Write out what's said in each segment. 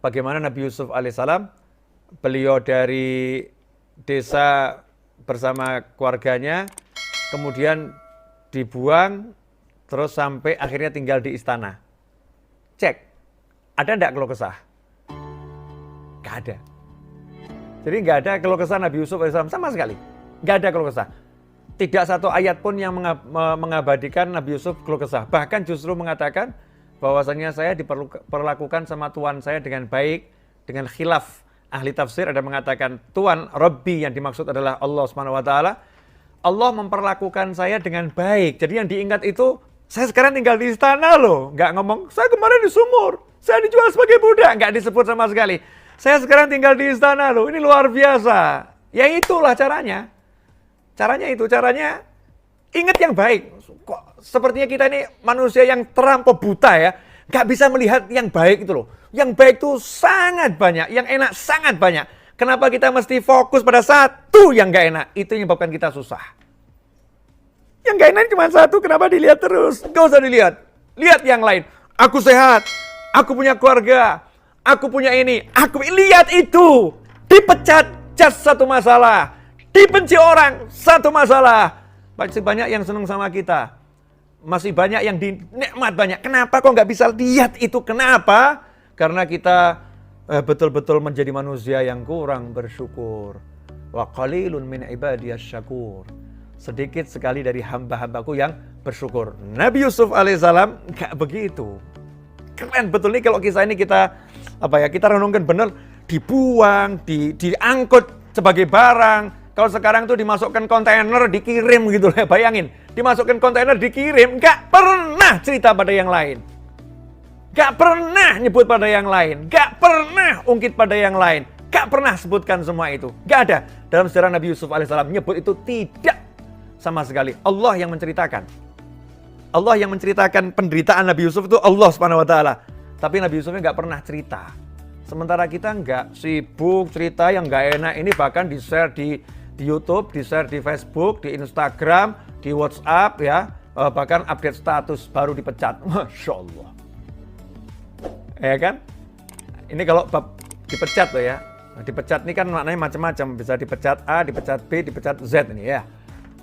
bagaimana Nabi Yusuf alaihissalam, beliau dari desa bersama keluarganya, kemudian dibuang, terus sampai akhirnya tinggal di istana. Cek, ada enggak keluh kesah? Gak ada. Jadi gak ada keluh kesah Nabi Yusuf alaihissalam sama sekali. Gak ada keluh kesah. Tidak satu ayat pun yang mengabadikan Nabi Yusuf keluh kesah. Bahkan justru mengatakan bahwasanya saya diperlakukan sama Tuhan saya dengan baik, dengan khilaf. Ahli tafsir ada mengatakan Tuhan Rabbi yang dimaksud adalah Allah SWT. Allah memperlakukan saya dengan baik. Jadi yang diingat itu, saya sekarang tinggal di istana loh. Nggak ngomong, saya kemarin di sumur, saya dijual sebagai budak. Nggak disebut sama sekali. Saya sekarang tinggal di istana loh, ini luar biasa. Ya itulah caranya. Caranya ingat yang baik. Kok sepertinya kita ini manusia yang terampau buta ya. Nggak bisa melihat yang baik itu loh. Yang baik itu sangat banyak, yang enak sangat banyak. Kenapa kita mesti fokus pada satu yang gak enak? Itu yang menyebabkan kita susah. Yang gak enak cuma satu, kenapa dilihat terus? Gak usah dilihat. Lihat yang lain. Aku sehat, aku punya keluarga, aku punya ini. Lihat itu. Dipecat, just satu masalah. Dibenci orang, satu masalah. Masih banyak yang senang sama kita. Masih banyak yang dinikmat banyak. Kenapa kok gak bisa lihat itu? Kenapa? Karena kita betul-betul menjadi manusia yang kurang bersyukur. Wa qalilun min ibadiyas syakur. Sedikit sekali dari hamba-hambaku yang bersyukur. Nabi Yusuf alaihissalam enggak begitu. Keren betul nih kalau kisah ini kita renungkan benar, dibuang, diangkut sebagai barang. Kalau sekarang tuh dimasukkan kontainer, dikirim gitu lah, bayangin. Dimasukkan kontainer, dikirim, enggak pernah cerita pada yang lain. Gak pernah nyebut pada yang lain. Gak pernah ungkit pada yang lain. Gak pernah sebutkan semua itu. Gak ada. Dalam sejarah Nabi Yusuf alaihissalam nyebut itu tidak sama sekali. Allah yang menceritakan. Allah yang menceritakan penderitaan Nabi Yusuf itu Allah SWT. Tapi Nabi Yusufnya gak pernah cerita. Sementara kita gak sibuk cerita yang gak enak. Ini bahkan di-share di YouTube, di-share di Facebook, di Instagram, di WhatsApp ya. Bahkan update status baru dipecat. Masya Allah. Ya kan? Ini kalau dipecat loh ya. Dipecat ini kan maknanya macam-macam. Bisa dipecat A, dipecat B, dipecat Z ini ya.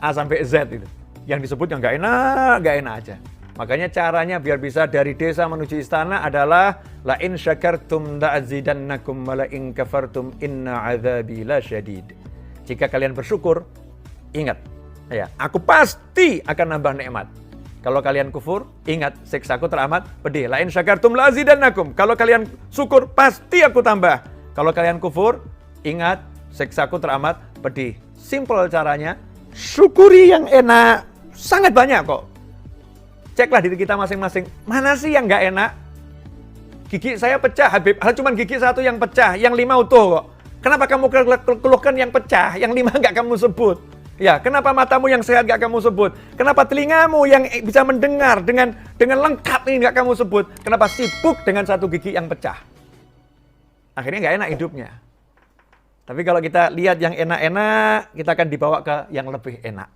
A sampai Z itu. Yang disebut yang gak enak aja. Makanya caranya biar bisa dari desa menuju istana adalah la in syakartum la'azidannakum wa la in kafartum inna 'adzabi lasyadid. Jika kalian bersyukur, ingat ya, aku pasti akan nambah nikmat. Kalau kalian kufur, ingat, siksaku teramat pedih. La in syakartum la'azidannakum. Kalau kalian syukur, pasti aku tambah. Kalau kalian kufur, ingat, siksaku teramat pedih. Simple caranya, syukuri yang enak. Sangat banyak kok. Ceklah diri kita masing-masing. Mana sih yang gak enak? Gigi saya pecah, Habib. Cuma gigi satu yang pecah, yang 5 utuh kok. Kenapa kamu keluhkan yang pecah, yang 5 gak kamu sebut? Ya, kenapa matamu yang sehat gak kamu sebut? Kenapa telingamu yang bisa mendengar dengan lengkap ini gak kamu sebut? Kenapa sibuk dengan satu gigi yang pecah? Akhirnya gak enak hidupnya. Tapi kalau kita lihat yang enak-enak, kita akan dibawa ke yang lebih enak.